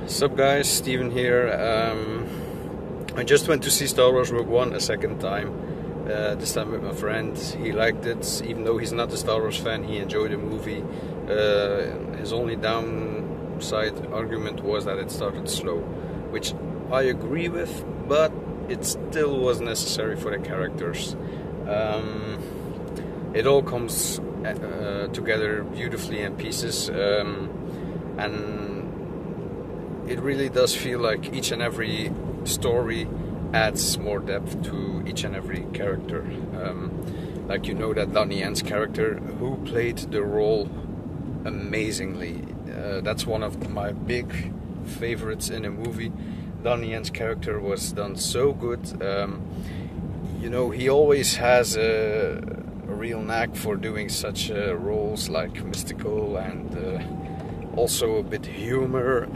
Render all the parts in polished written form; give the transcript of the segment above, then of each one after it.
Sup guys, Steven here. I just went to see Star Wars Rogue One a second time, this time with my friend. He liked it, even though he's not a Star Wars fan, he enjoyed the movie. His only downside argument was that it started slow, which I agree with, but it still was necessary for the characters. It all comes together beautifully in pieces, and it really does feel like each and every story adds more depth to each and every character. Like, you know, that Donnie Yen's character, who played the role amazingly. That's one of my big favorites in a movie. Donnie Yen's character was done so good. You know, he always has a real knack for doing such roles, like mystical and also a bit humor.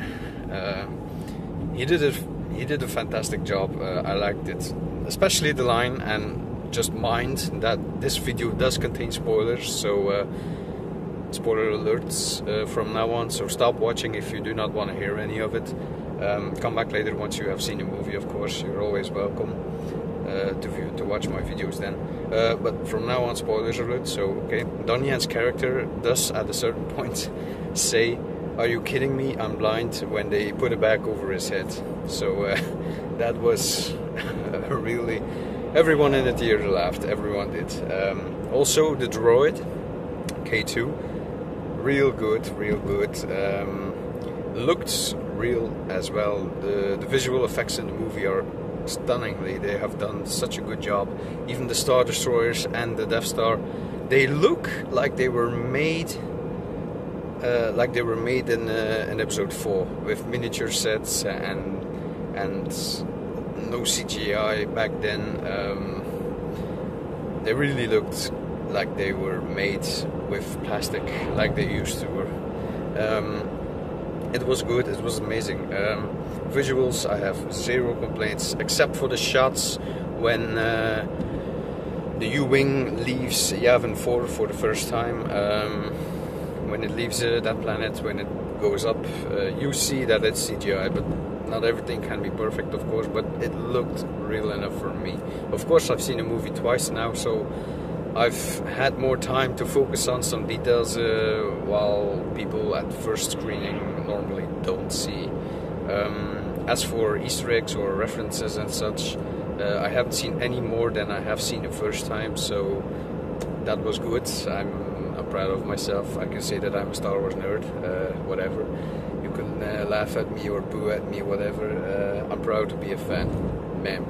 He did a fantastic job. I liked it, especially the line. And just mind that this video does contain spoilers, so spoiler alerts from now on. So stop watching if you do not want to hear any of it. Come back later once you have seen the movie. Of course, you're always welcome to watch my videos then. But from now on, spoilers alert. So okay, Donnie Yen's character does at a certain point say, "Are you kidding me? I'm blind," when they put a bag over his head. So that was really, everyone in the theater laughed. Everyone did. Also, the droid K2, real good, real good. Looked real as well. The visual effects in the movie are stunningly. They have done such a good job. Even the Star Destroyers and the Death Star, they look like they were made. In Episode 4 with miniature sets and no CGI back then. They really looked like they were made with plastic, like they used to. It was good. It was amazing. Visuals, I have zero complaints, except for the shots when the U-Wing leaves Yavin 4 for the first time. When it leaves that planet, when it goes up, you see that it's CGI, but not everything can be perfect, of course, but it looked real enough for me. Of course, I've seen the movie twice now, so I've had more time to focus on some details while people at first screening normally don't see. As for Easter eggs or references and such, I haven't seen any more than I have seen the first time, so that was good. I'm proud of myself. I can say that I'm a Star Wars nerd, whatever. You can laugh at me or boo at me, whatever. I'm proud to be a fan, man.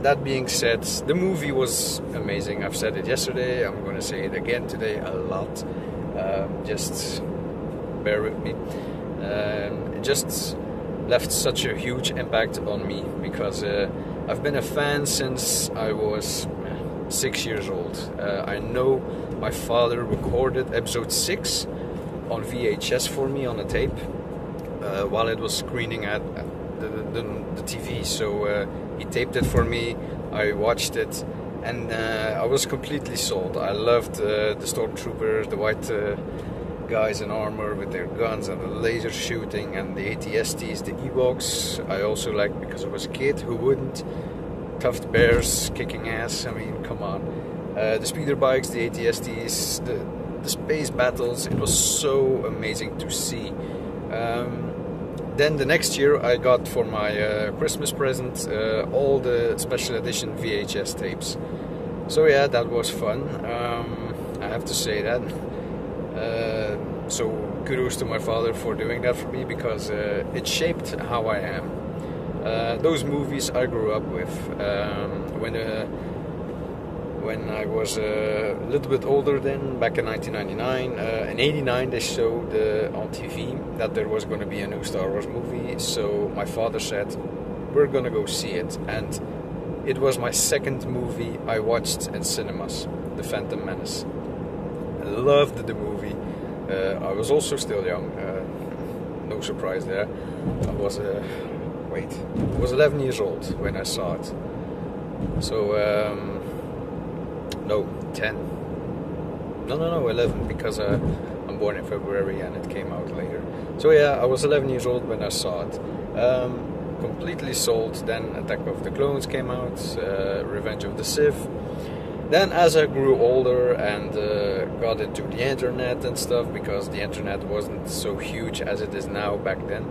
That being said, the movie was amazing. I've said it yesterday, I'm going to say it again today a lot. Just bear with me. It just left such a huge impact on me because I've been a fan since I was 6 years old. I know my father recorded Episode 6 on VHS for me on a tape while it was screening at the TV, so he taped it for me. I watched it, and I was completely sold. I loved the stormtroopers, the white guys in armor with their guns and the laser shooting, and the AT-STs, the Ewoks. I also liked, because I was a kid, who wouldn't? Tuft bears kicking ass, I mean, come on. The speeder bikes, the AT-STs, the space battles, it was so amazing to see. Then the next year I got for my Christmas present all the special edition VHS tapes. So yeah, that was fun, I have to say that. So kudos to my father for doing that for me, because it shaped how I am. Those movies I grew up with. When I was a little bit older then, back in 1999, in 89 they showed on TV that there was going to be a new Star Wars movie, so my father said, we're going to go see it, and it was my second movie I watched in cinemas, The Phantom Menace. I loved the movie. I was also still young, no surprise there. I was 11 years old when I saw it. So, no, 10. No, 11, because I'm born in February and it came out later. So yeah, I was 11 years old when I saw it. Completely sold. Then Attack of the Clones came out, Revenge of the Sith. Then as I grew older and got into the internet and stuff, because the internet wasn't so huge as it is now back then,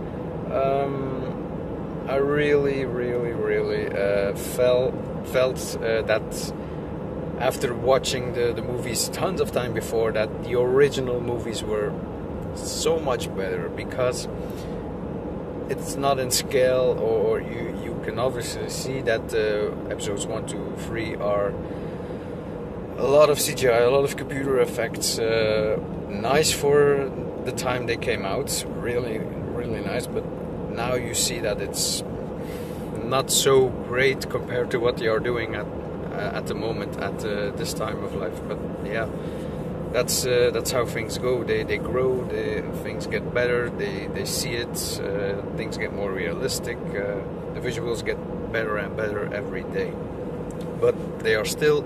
I really felt that after watching the movies tons of time before, that the original movies were so much better, because it's not in scale, or you can obviously see that episodes 1, 2, 3 are a lot of CGI, a lot of computer effects, nice for the time they came out, really nice, but now you see that it's not so great compared to what they are doing at the moment, at this time of life. But yeah, that's how things go. They grow, things get better, they see it, things get more realistic, the visuals get better and better every day. But they are still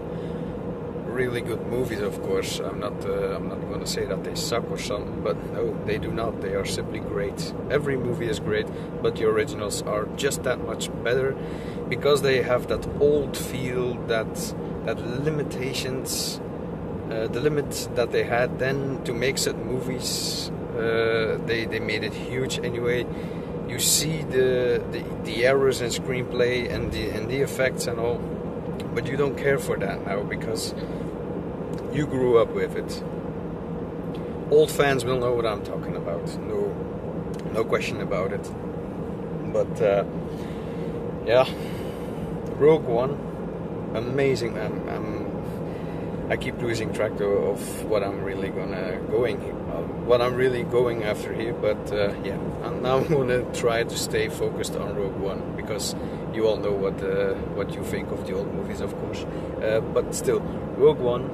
really good movies, of course. I'm not going to say that they suck or something, but no, they do not. They are simply great. Every movie is great, but the originals are just that much better, because they have that old feel, that limitations, the limits that they had then to make certain movies. They made it huge anyway. You see the errors in screenplay and the effects and all, but you don't care for that now, because you grew up with it. Old fans will know what I'm talking about. No question about it. But yeah, Rogue One, amazing. I keep losing track of what I'm really going after here. But yeah, I'm gonna try to stay focused on Rogue One, because you all know what you think of the old movies, of course. But still, Rogue One,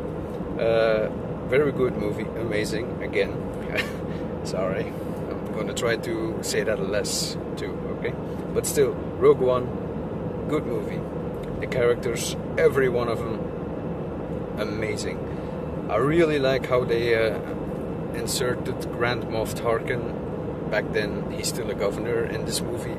very good movie, amazing. Again, sorry, I'm gonna try to say that less too. Okay, but still, Rogue One, good movie. The characters, every one of them, amazing. I really like how they inserted Grand Moff Tarkin. Back then, he's still a governor in this movie.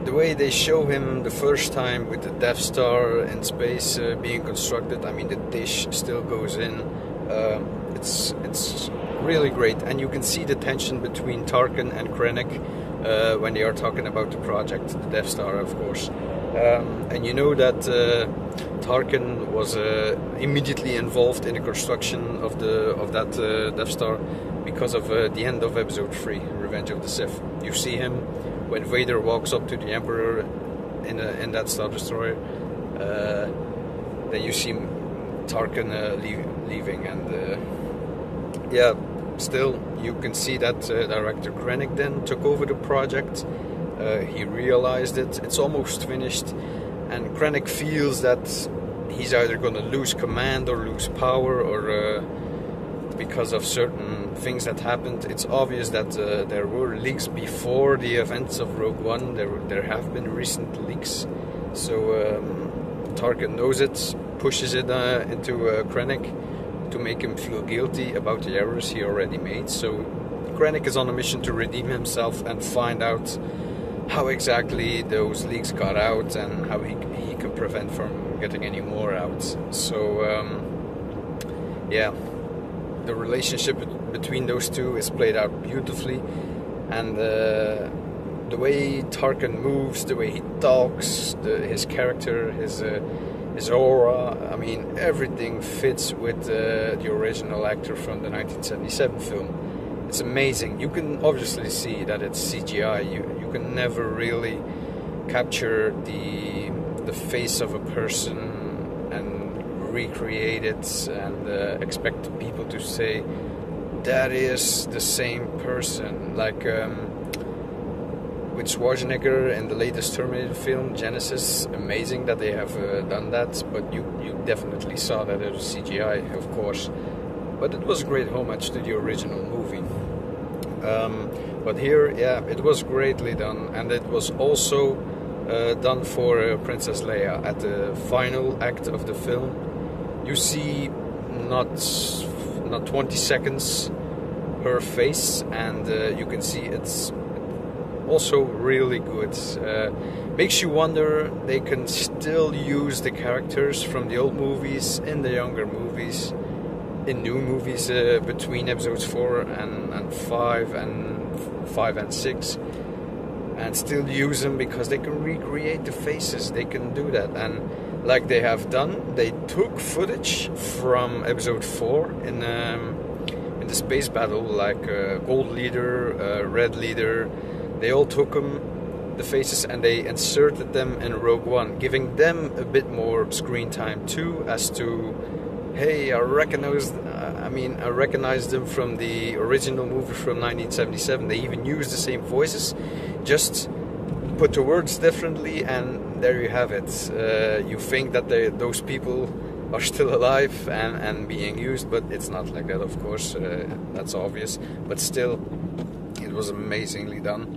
The way they show him the first time with the Death Star in space being constructed, I mean, the dish still goes in. It's really great, and you can see the tension between Tarkin and Krennic when they are talking about the project, the Death Star, of course. And you know that Tarkin was immediately involved in the construction of that Death Star, because of the end of Episode 3, Revenge of the Sith. You see him when Vader walks up to the Emperor in that Star Destroyer. Then you see Tarkin leaving, and yeah, still you can see that director Krennic then took over the project. He realized it's almost finished, and Krennic feels that he's either going to lose command or lose power, or because of certain things that happened. It's obvious that there were leaks before the events of Rogue One. There have been recent leaks, so Tarkin knows it, pushes it into Krennic to make him feel guilty about the errors he already made. So Krennic is on a mission to redeem himself and find out how exactly those leaks got out, and how he can prevent from getting any more out. So yeah, the relationship between those two is played out beautifully, and the way Tarkin moves, the way he talks, his character, his aura, I mean, everything fits with the original actor from the 1977 film. It's amazing. You can obviously see that it's CGI. You can never really capture the face of a person and recreate it and expect people to say that is the same person. Like with Schwarzenegger in the latest Terminator film, Genesis, amazing that they have done that, but you definitely saw that it was CGI, of course. But it was a great homage to the original movie. But here, yeah, it was greatly done, and it was also done for Princess Leia. At the final act of the film, you see not 20 seconds her face, and you can see it's also really good. Makes you wonder they can still use the characters from the old movies in the younger movies, in new movies, between episodes 4 and 5 and 6, and still use them, because they can recreate the faces. They can do that, and like they have done, they took footage from episode 4 in the space battle, like Gold Leader, Red Leader. They all took the faces and they inserted them in Rogue One, giving them a bit more screen time too, as to, hey, I recognized them from the original movie from 1977. They even used the same voices, just put the words differently, and there you have it. You think that those people are still alive and being used, but it's not like that, of course. That's obvious, but still, it was amazingly done.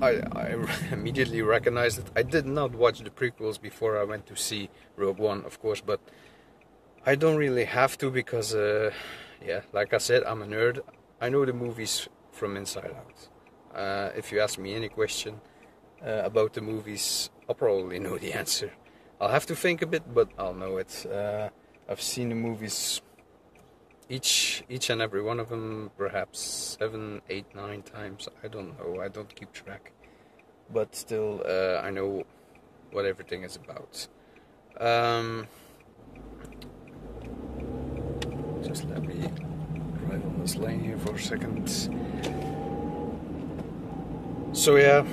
I immediately recognized it. I did not watch the prequels before I went to see Rogue One, of course, but I don't really have to, because, yeah, like I said, I'm a nerd. I know the movies from inside out. If you ask me any question about the movies, I'll probably know the answer. I'll have to think a bit, but I'll know it. I've seen the movies, each and every one of them, perhaps 7, 8, 9 times. I don't know. I don't keep track. But still, I know what everything is about. Just let me drive on this lane here for a second. So yeah,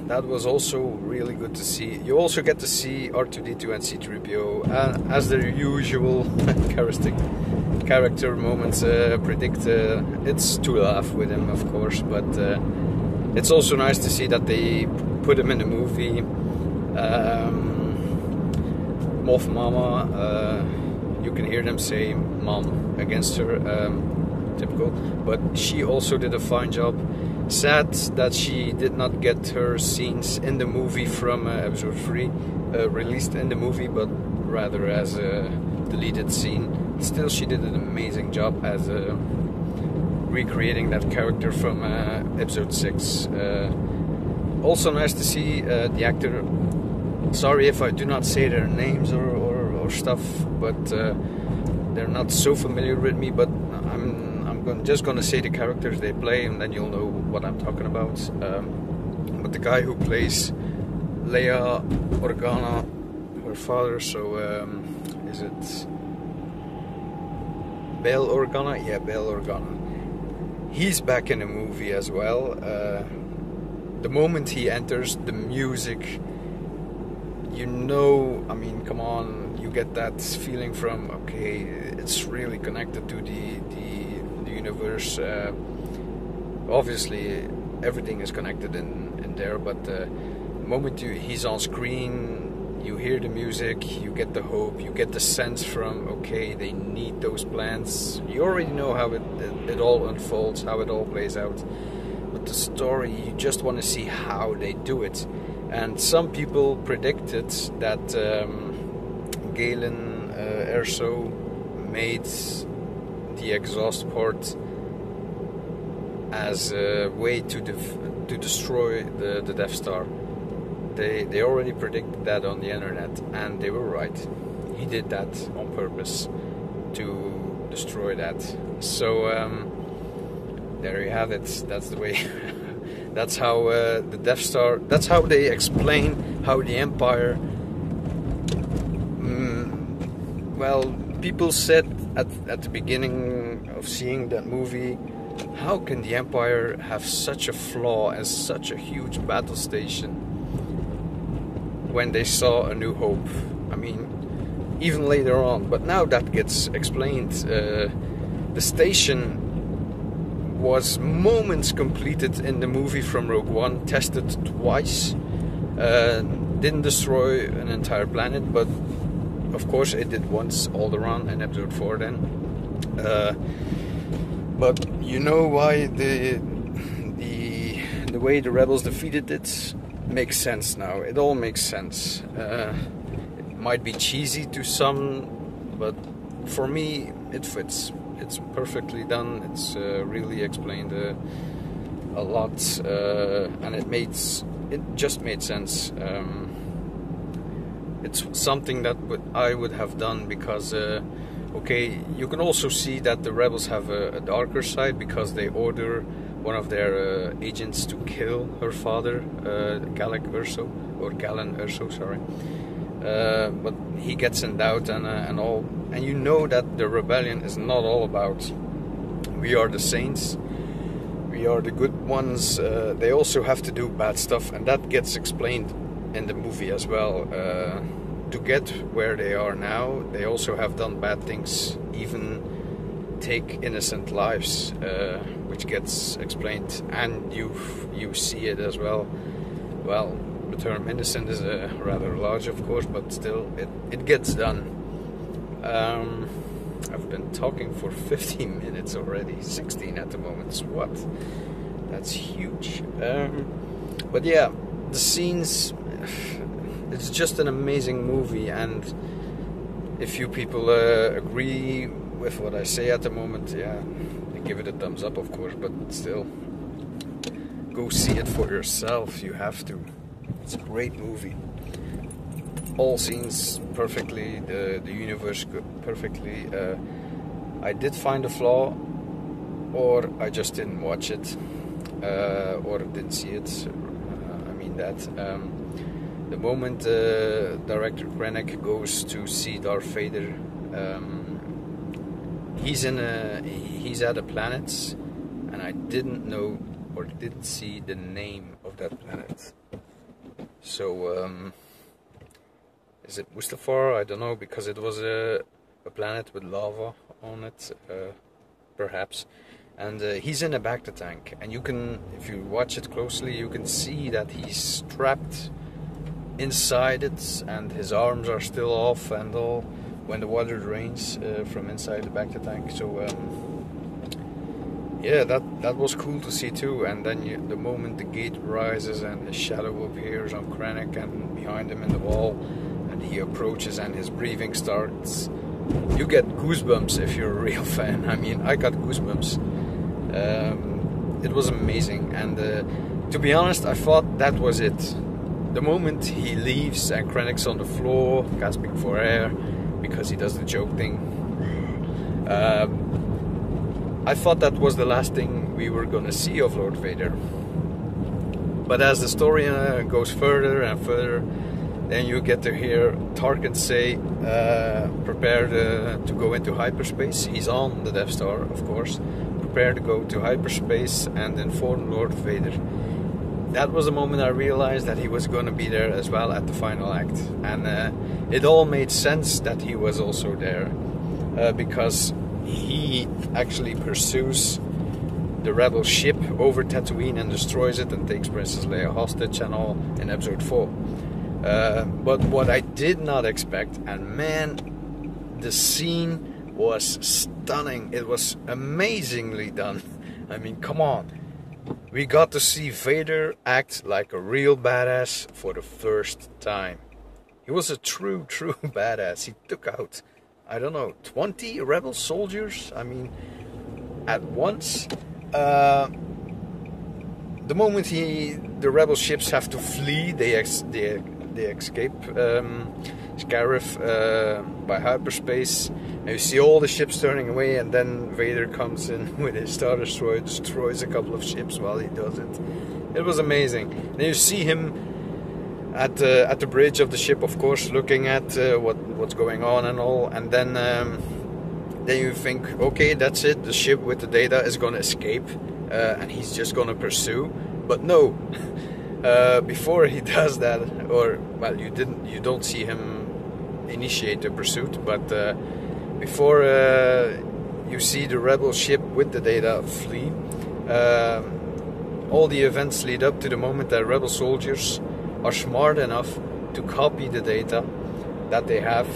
that was also really good to see. You also get to see R2-D2 and C-3PO as their usual character moments predict. It's to laugh with him, of course, but it's also nice to see that they put him in the movie. Moff Mama, you can hear them say "mom" against her, typical, but she also did a fine job. Sad that she did not get her scenes in the movie from episode 3 released in the movie, but rather as a deleted scene. Still, she did an amazing job as recreating that character from episode 6. Also nice to see the actor. Sorry if I do not say their names or stuff, but they're not so familiar with me, but I'm just gonna say the characters they play, and then you'll know what I'm talking about. But the guy who plays Leia Organa, her father, so is it Bail Organa? Yeah, Bail Organa. He's back in the movie as well. The moment he enters, the music, you know, I mean, come on, you get that feeling from, okay, it's really connected to the universe. Obviously, everything is connected in there, but the moment he's on screen, you hear the music, you get the hope, you get the sense from, okay, they need those plans. You already know how it all unfolds, how it all plays out. But the story, you just want to see how they do it. And some people predicted that Galen Erso made the exhaust port as a way to destroy the Death Star. They already predicted that on the internet, and they were right. He did that on purpose to destroy that. So there you have it. That's the way. That's how the Death Star. That's how they explain how the Empire. Well, people said at the beginning of seeing that movie, how can the Empire have such a flaw as such a huge battle station when they saw A New Hope? I mean, even later on, but now that gets explained. The station was moments completed in the movie from Rogue One, tested twice, didn't destroy an entire planet, but of course it did once, Alderaan in episode 4 then. But you know why the way the rebels defeated it makes sense now. It all makes sense. It might be cheesy to some, but for me it fits. It's perfectly done. It's really explained a lot, and it just made sense. It's something that I would have done because, okay, you can also see that the rebels have a darker side because they order one of their agents to kill her father, Gallic Urso, or Galen Urso, sorry. But he gets in doubt and all, and you know that the rebellion is not all about we are the saints, we are the good ones. They also have to do bad stuff, and that gets explained in the movie as well. To get where they are now, they also have done bad things, even take innocent lives, which gets explained, and you see it as well. Well, the term innocent is rather large, of course, but still, it gets done. I've been talking for 15 minutes already, 16 at the moment. What? That's huge. But yeah, the scenes, it's just an amazing movie, and if you people agree with what I say at the moment, yeah, give it a thumbs up, of course, but still, go see it for yourself. You have to. It's a great movie. All scenes perfectly, the universe perfectly. I did find a flaw, or I just didn't watch it, or didn't see it. I mean that. The moment director Krennic goes to see Darth Vader, he's at a planet, and I didn't know or didn't see the name of that planet. So is it Mustafar? I don't know, because it was a planet with lava on it, perhaps. And he's in a Bacta tank, and you can, if you watch it closely, you can see that he's trapped inside it, and his arms are still off and all when the water drains from inside the Bacta tank. So yeah, that was cool to see too. And then the moment the gate rises and his shadow appears on Krennic and behind him in the wall, and he approaches and his breathing starts, you get goosebumps if you're a real fan. I mean, I got goosebumps. It was amazing, and to be honest, I thought that was it. The moment he leaves and Krennic's on the floor gasping for air because he does the joke thing, I thought that was the last thing we were gonna see of Lord Vader. But as the story goes further and further, then you get to hear Tarkin say, prepare to go into hyperspace. He's on the Death Star, of course. Prepare to go to hyperspace and inform Lord Vader. That was the moment I realized that he was going to be there as well at the final act. And it all made sense that he was also there, because he actually pursues the rebel ship over Tatooine and destroys it and takes Princess Leia hostage and all in episode 4. But what I did not expect, and man, the scene was stunning. It was amazingly done. I mean, come on. We got to see Vader act like a real badass for the first time. He was a true badass. He took out, I don't know, 20 rebel soldiers, I mean, at once. The moment the rebel ships have to flee, they escape Scarif by hyperspace. And you see all the ships turning away, and then Vader comes in with his Star Destroyer, destroys a couple of ships while he does it. It was amazing. And you see him at the bridge of the ship, of course, looking at what's going on and all. And then you think, okay, that's it. The ship with the data is gonna escape, and he's just gonna pursue. But no. Before he does that, or well, you don't see him initiate the pursuit, but before you see the rebel ship with the data flee, all the events lead up to the moment that rebel soldiers are smart enough to copy the data that they have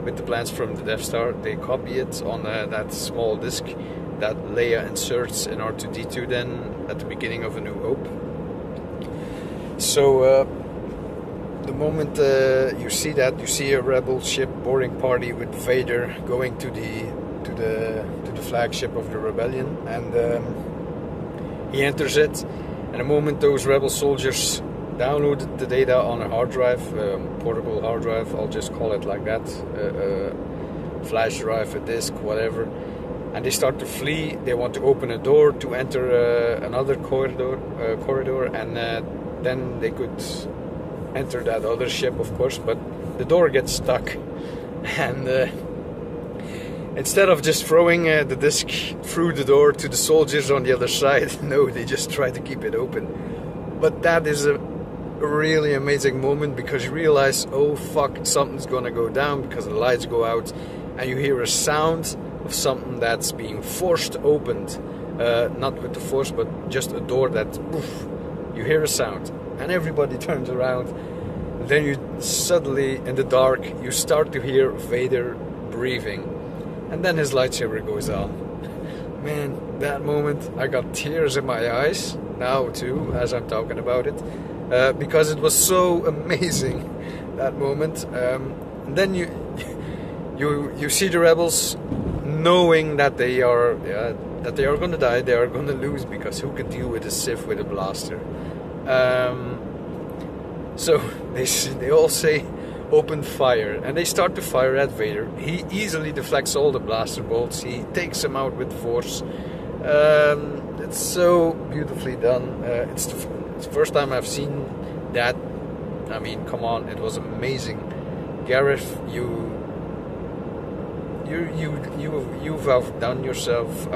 with the plans from the Death Star. They copy it on that small disk that Leia inserts in R2-D2 then at the beginning of A New Hope. So the moment you see that, you see a rebel ship boarding party with Vader going to the the flagship of the rebellion, and he enters it. And the moment those rebel soldiers downloaded the data on a hard drive, portable hard drive, I'll just call it like that, flash drive, a disk, whatever, and they start to flee. They want to open a door to enter another corridor, and then they could enter that other ship, of course, but the door gets stuck, and instead of just throwing the disk through the door to the soldiers on the other side, no, they just try to keep it open. But that is a really amazing moment, because you realize, oh fuck, something's gonna go down, because the lights go out and you hear a sound of something that's being forced opened, not with the force, but just a door that poof, you hear a sound and everybody turns around. And then you suddenly, in the dark, you start to hear Vader breathing, and then his lightsaber goes on. Man, that moment, I got tears in my eyes now too, as I'm talking about it, because it was so amazing, that moment. And then you see the rebels knowing that they are going to die, they are going to lose, because who can deal with a Sith with a blaster? So they all say, open fire, and they start to fire at Vader. He easily deflects all the blaster bolts. He takes them out with force. It's so beautifully done. It's the first time I've seen that. I mean, come on, it was amazing. Gareth, you've outdone yourself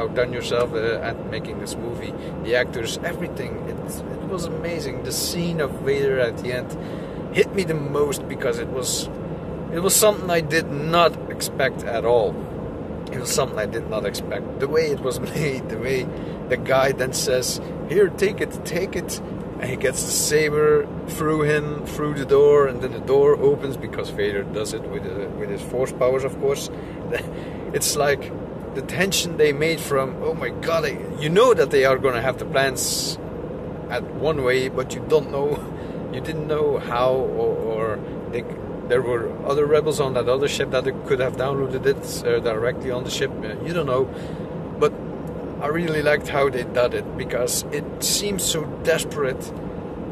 at making this movie. The actors, everything. It was amazing. The scene of Vader at the end hit me the most, because it was something I did not expect at all. It was something I did not expect. The way it was made, the way the guy then says, "Here, take it," and he gets the saber through him, through the door, and then the door opens, because Vader does it with his force powers, of course. It's like the tension they made from, oh my god, you know that they are going to have the plans at one way, but you didn't know how, or there were other rebels on that other ship that could have downloaded it directly on the ship. You don't know, but I really liked how they did it, because it seems so desperate.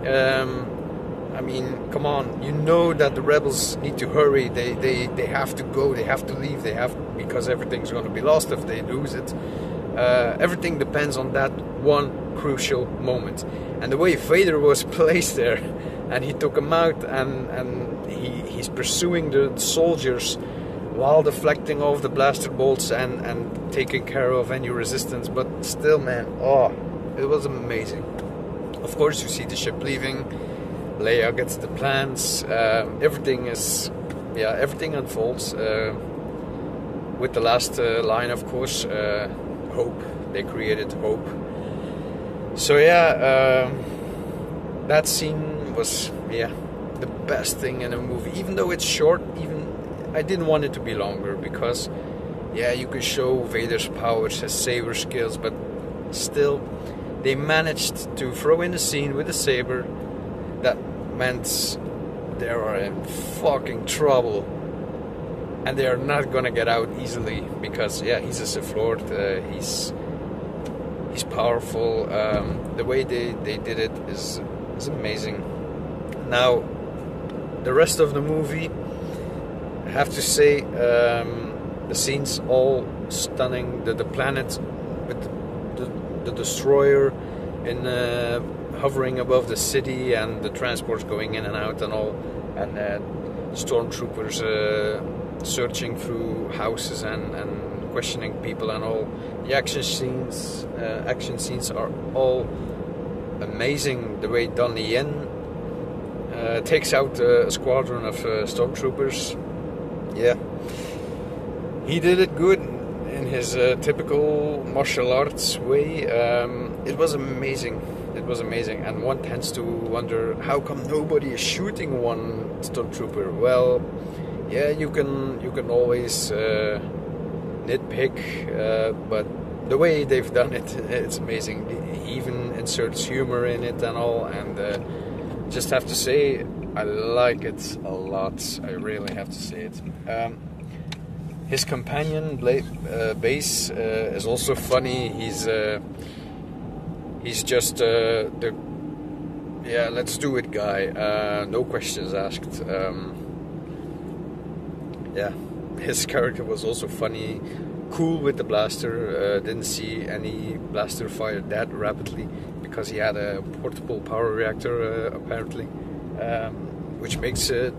I mean, come on, you know that the rebels need to hurry. They have to go. They have to leave. Because everything's going to be lost if they lose it. Everything depends on that one crucial moment. And the way Vader was placed there, and he took him out, and he's pursuing the soldiers while deflecting all of the blaster bolts and taking care of any resistance. But still, man, oh, it was amazing. Of course, you see the ship leaving. Leia gets the plans. Everything unfolds. With the last line, of course, hope. They created hope. So yeah, that scene was the best thing in a movie. Even though it's short, I didn't want it to be longer, because you could show Vader's powers, his saber skills, but still, they managed to throw in a scene with a saber that meant they are in fucking trouble, and they are not gonna get out easily, because he's a Sith Lord. He's powerful. The way they did it is amazing. Now, the rest of the movie, I have to say, the scenes all stunning. The planet with the destroyer in hovering above the city, and the transports going in and out and all, and stormtroopers searching through houses and questioning people and all. The action scenes are all amazing. The way Donnie Yen takes out a squadron of stormtroopers. He did it good in his typical martial arts way. It was amazing. It was amazing, and one tends to wonder, how come nobody is shooting one stormtrooper? Well, you can always nitpick, but the way they've done it, it's amazing. He even inserts humor in it and all, and just have to say, I like it a lot. I really have to say it. His companion, Bass, is also funny. He's just the yeah, let's do it guy. No questions asked. Yeah, his character was also funny. Cool with the blaster. Didn't see any blaster fired that rapidly because he had a portable power reactor apparently, which makes it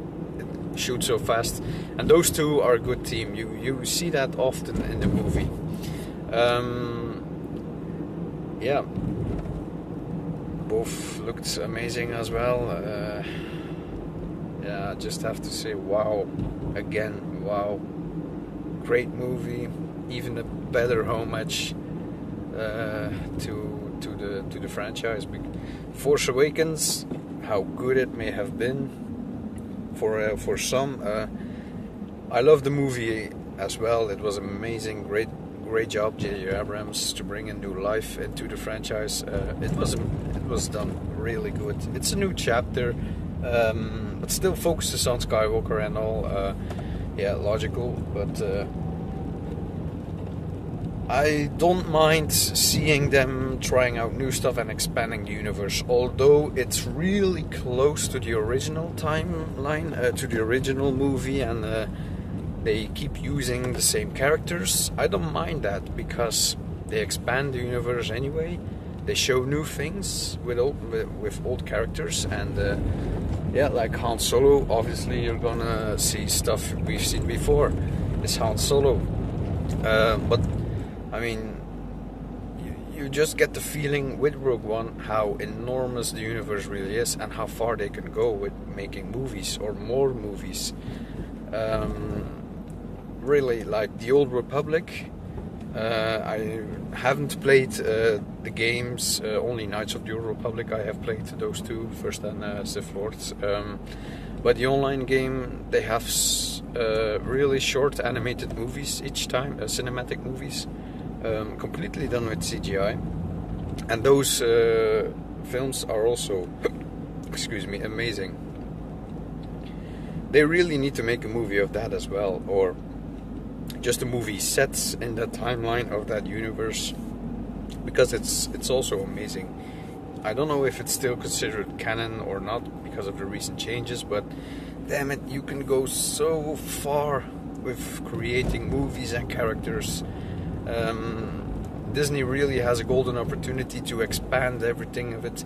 shoot so fast. And those two are a good team. You see that often in the movie. Yeah, both looked amazing as well. Yeah, I just have to say wow again. Wow, great movie. Even a better homage to the franchise. Force Awakens, how good it may have been for some. I love the movie as well. It was amazing, great job, J.J. Abrams, to bring a new life into the franchise. It was done really good. It's a new chapter, but still focuses on Skywalker and all. Yeah, logical, but I don't mind seeing them trying out new stuff and expanding the universe, although it's really close to the original timeline, to the original movie, and they keep using the same characters. I don't mind that because they expand the universe anyway. They show new things with old characters, and yeah, like Han Solo. Obviously, you're gonna see stuff we've seen before. It's Han Solo, but I mean, you just get the feeling with Rogue One how enormous the universe really is and how far they can go with making movies or more movies. Really, like the Old Republic. I haven't played the games, only Knights of the Old Republic I have played, those two, first and Sith Lords. But the online game, they have really short animated movies each time, cinematic movies, completely done with CGI. And those films are also, excuse me, amazing. They really need to make a movie of that as well, or just a movie sets in that timeline of that universe, because it's also amazing. I don't know if it's still considered canon or not because of the recent changes, but damn it, you can go so far with creating movies and characters. Disney really has a golden opportunity to expand everything of it.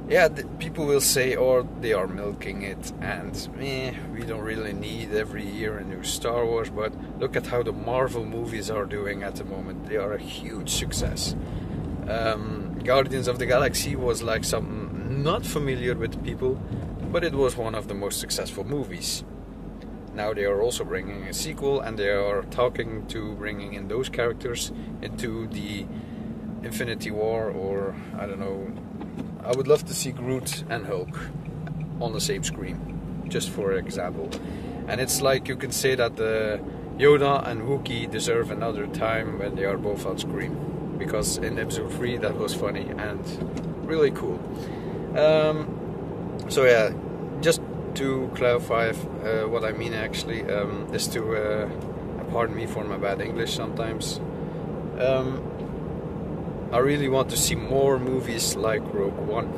Yeah, people will say, or they are milking it, and we don't really need every year a new Star Wars, but look at how the Marvel movies are doing at the moment. They are a huge success. Guardians of the Galaxy was like something not familiar with people, but it was one of the most successful movies. Now they are also bringing a sequel, and they are talking to bringing in those characters into the Infinity War, or I don't know. I would love to see Groot and Hulk on the same screen, just for example. And it's like you can say that Yoda and Wookiee deserve another time when they are both on screen, because in episode 3 that was funny and really cool. So yeah, just to clarify what I mean actually, is to pardon me for my bad English sometimes. I really want to see more movies like Rogue One.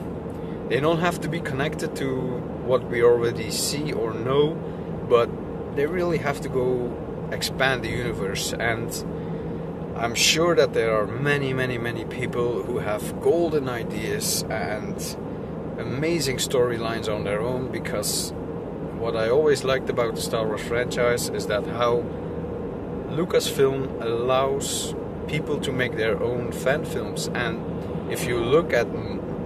They don't have to be connected to what we already see or know, but they really have to go expand the universe. And I'm sure that there are many people who have golden ideas and amazing storylines on their own, because what I always liked about the Star Wars franchise is that how Lucasfilm allows people to make their own fan films, and if you look at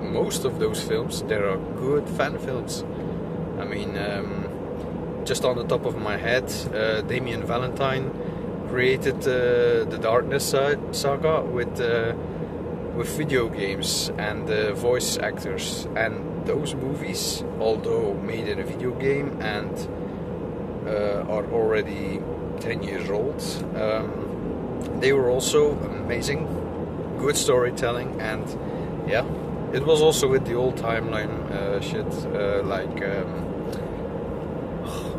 most of those films, there are good fan films. I mean, just on the top of my head, Damien Valentine created the Darkness saga with video games and voice actors, and those movies, although made in a video game and are already 10 years old, they were also amazing, good storytelling, and yeah, it was also with the old timeline shit, like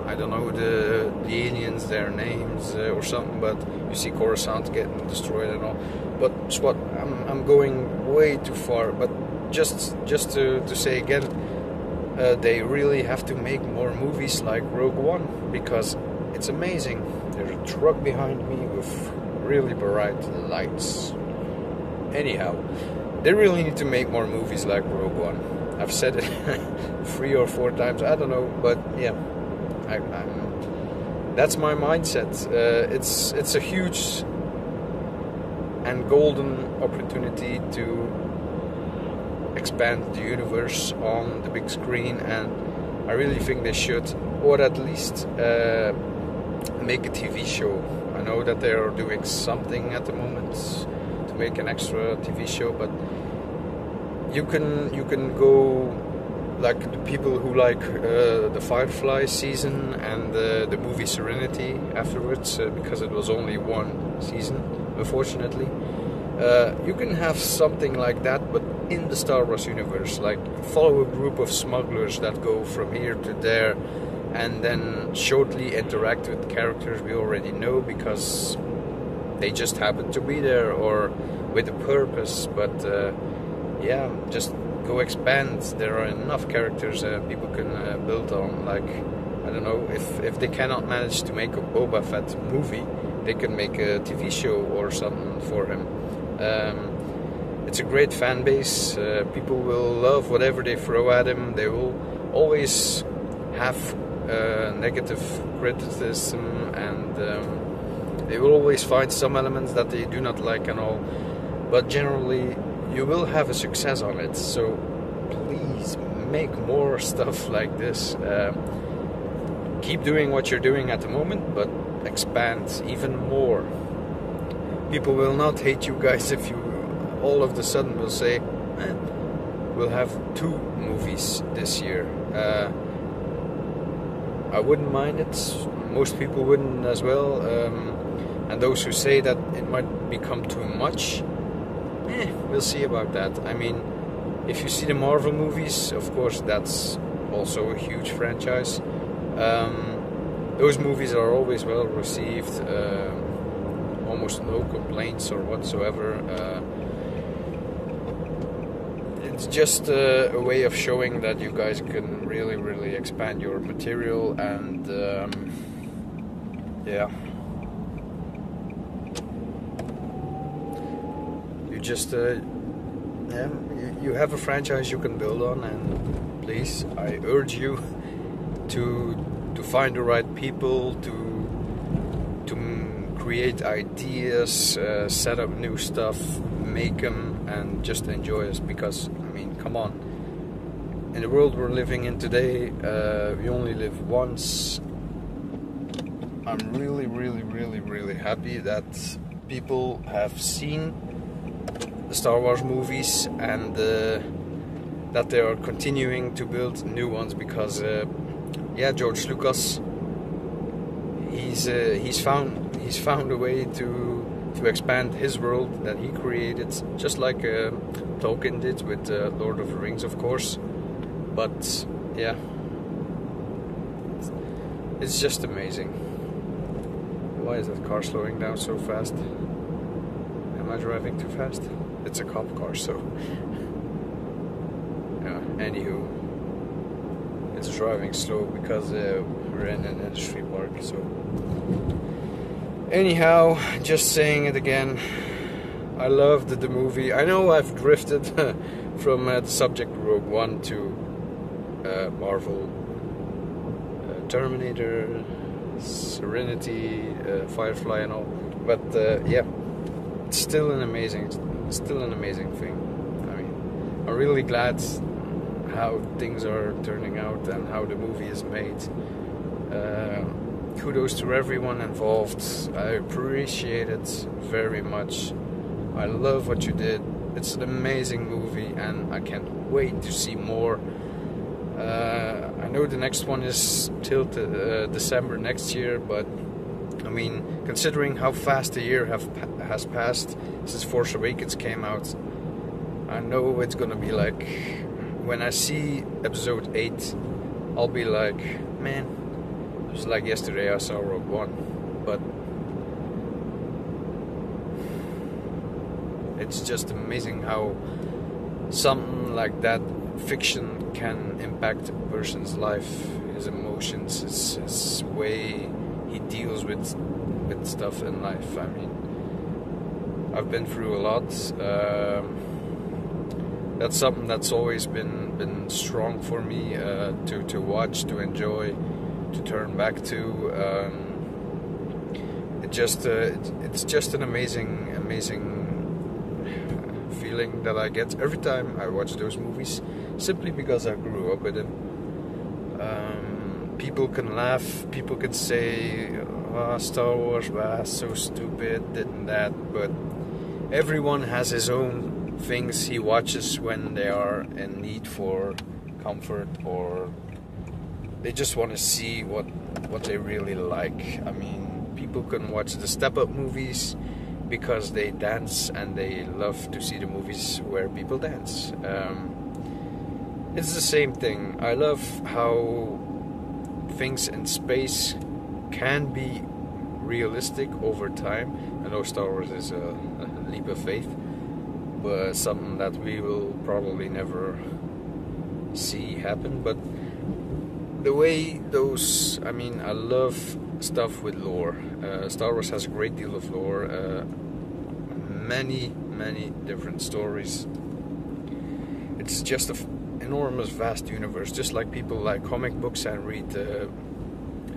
I don't know the aliens, their names or something, but you see Coruscant getting destroyed and all. But Swat, I'm going way too far. But just to say again, they really have to make more movies like Rogue One, because it's amazing. There's a truck behind me with really bright lights. Anyhow, they really need to make more movies like Rogue One. I've said it 3 or 4 times, I don't know, but yeah, that's my mindset. It's a huge and golden opportunity to expand the universe on the big screen, and I really think they should, or at least make a TV show. I know that they are doing something at the moment to make an extra TV show, but you can go like the people who like the Firefly season and the movie Serenity afterwards, because it was only 1 season, unfortunately. You can have something like that, but in the Star Wars universe, like follow a group of smugglers that go from here to there and then shortly interact with characters we already know because they just happen to be there or with a purpose. But yeah, just go expand. There are enough characters people can build on. Like, I don't know, if they cannot manage to make a Boba Fett movie, they can make a TV show or something for him. It's a great fan base. People will love whatever they throw at him. They will always have negative criticism, and they will always find some elements that they do not like and all. But generally, you will have a success on it. So please make more stuff like this. Keep doing what you're doing at the moment, but expand even more. People will not hate you guys if you all of the sudden will say, we'll have 2 movies this year. I wouldn't mind it. Most people wouldn't as well. And those who say that it might become too much, we'll see about that. I mean, if you see the Marvel movies, of course, that's also a huge franchise. Those movies are always well received. Almost no complaints or whatsoever. It's just a way of showing that you guys can really expand your material, and yeah, you just yeah, you have a franchise you can build on, and please, I urge you to find the right people, to create ideas, set up new stuff, make them, and just enjoy us. Because, I mean, come on, in the world we're living in today, we only live once. I'm really happy that people have seen the Star Wars movies, and that they are continuing to build new ones, because yeah, George Lucas, he's found a way to expand his world that he created, just like Tolkien did with Lord of the Rings, of course. But yeah, it's just amazing. Why is that car slowing down so fast? Am I driving too fast? It's a cop car, so yeah. Anywho, it's driving slow because we're in an industry park. So anyhow, just saying it again, I loved the movie. I know I've drifted from the subject Rogue One to Marvel, Terminator, Serenity, Firefly and all, but yeah, it's still an amazing thing. I mean, I'm really glad how things are turning out and how the movie is made. Kudos to everyone involved. I appreciate it very much. I love what you did. It's an amazing movie, and I can't wait to see more. I know the next one is till December next year, but I mean, considering how fast the year has passed since Force Awakens came out, I know it's gonna be like, when I see episode 8, I'll be like, man, It's like yesterday I saw Rogue One, but it's just amazing how something like that fiction can impact a person's life, his emotions, his way he deals with stuff in life. I mean, I've been through a lot. That's something that's always been strong for me to watch, to enjoy, to turn back to. It's just an amazing feeling that I get every time I watch those movies, simply because I grew up with them. People can laugh, people can say, oh, Star Wars, so stupid, this and that, but everyone has his own things he watches when they are in need for comfort, or they just want to see what they really like. I mean, people can watch the Step Up movies because they dance, and they love to see the movies where people dance. It's the same thing. I love how things in space can be realistic over time. I know Star Wars is a leap of faith, but something that we will probably never see happen. But the way those, I mean, I love stuff with lore. Star Wars has a great deal of lore, many different stories. It's just an enormous, vast universe, just like people like comic books and read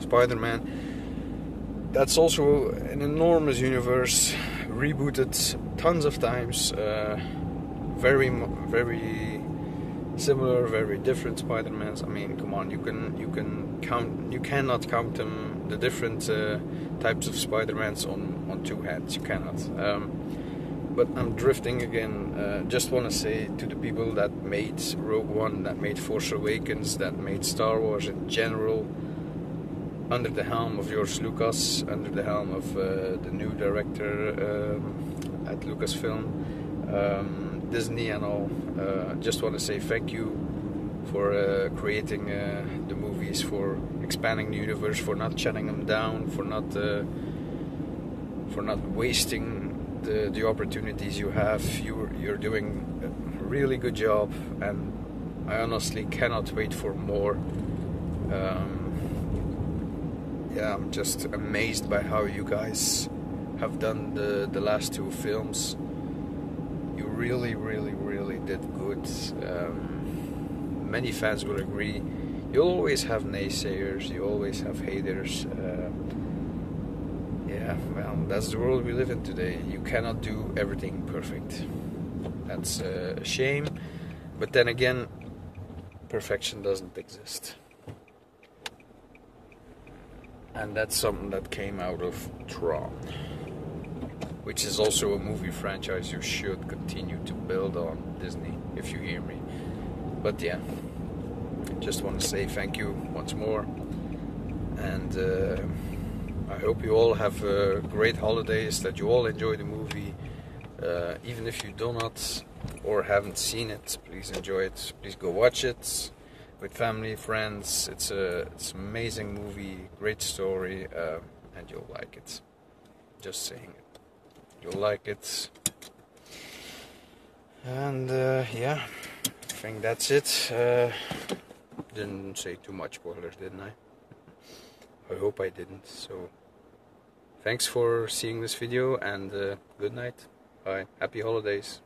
Spider-Man. That's also an enormous universe, rebooted tons of times, very similar, very different Spider-Mans. I mean, come on, you cannot count them, the different types of Spider-Mans on two hands. You cannot. But I'm drifting again. Just want to say to the people that made Rogue One, that made Force Awakens, that made Star Wars in general, under the helm of George Lucas, under the helm of the new director at Lucasfilm, Disney and all, just want to say thank you for creating the movies, for expanding the universe, for not shutting them down, for not wasting the opportunities you have. You're doing a really good job, and I honestly cannot wait for more. Yeah, I'm just amazed by how you guys have done the last two films. You really did good. Many fans will agree. You'll always have naysayers, you always have haters. Yeah, well, that's the world we live in today. You cannot do everything perfect. That's a shame, but then again, perfection doesn't exist. And that's something that came out of Tron, which is also a movie franchise you should continue to build on, Disney, if you hear me. But yeah, just want to say thank you once more, and I hope you all have great holidays, that you all enjoy the movie. Even if you do not or haven't seen it, please enjoy it. Please go watch it with family, friends. It's an amazing movie, great story, and you'll like it. Just saying it. You'll like it. And yeah, I think that's it. Didn't say too much spoilers, didn't I? I hope I didn't. So thanks for seeing this video, and good night. Bye. Happy holidays.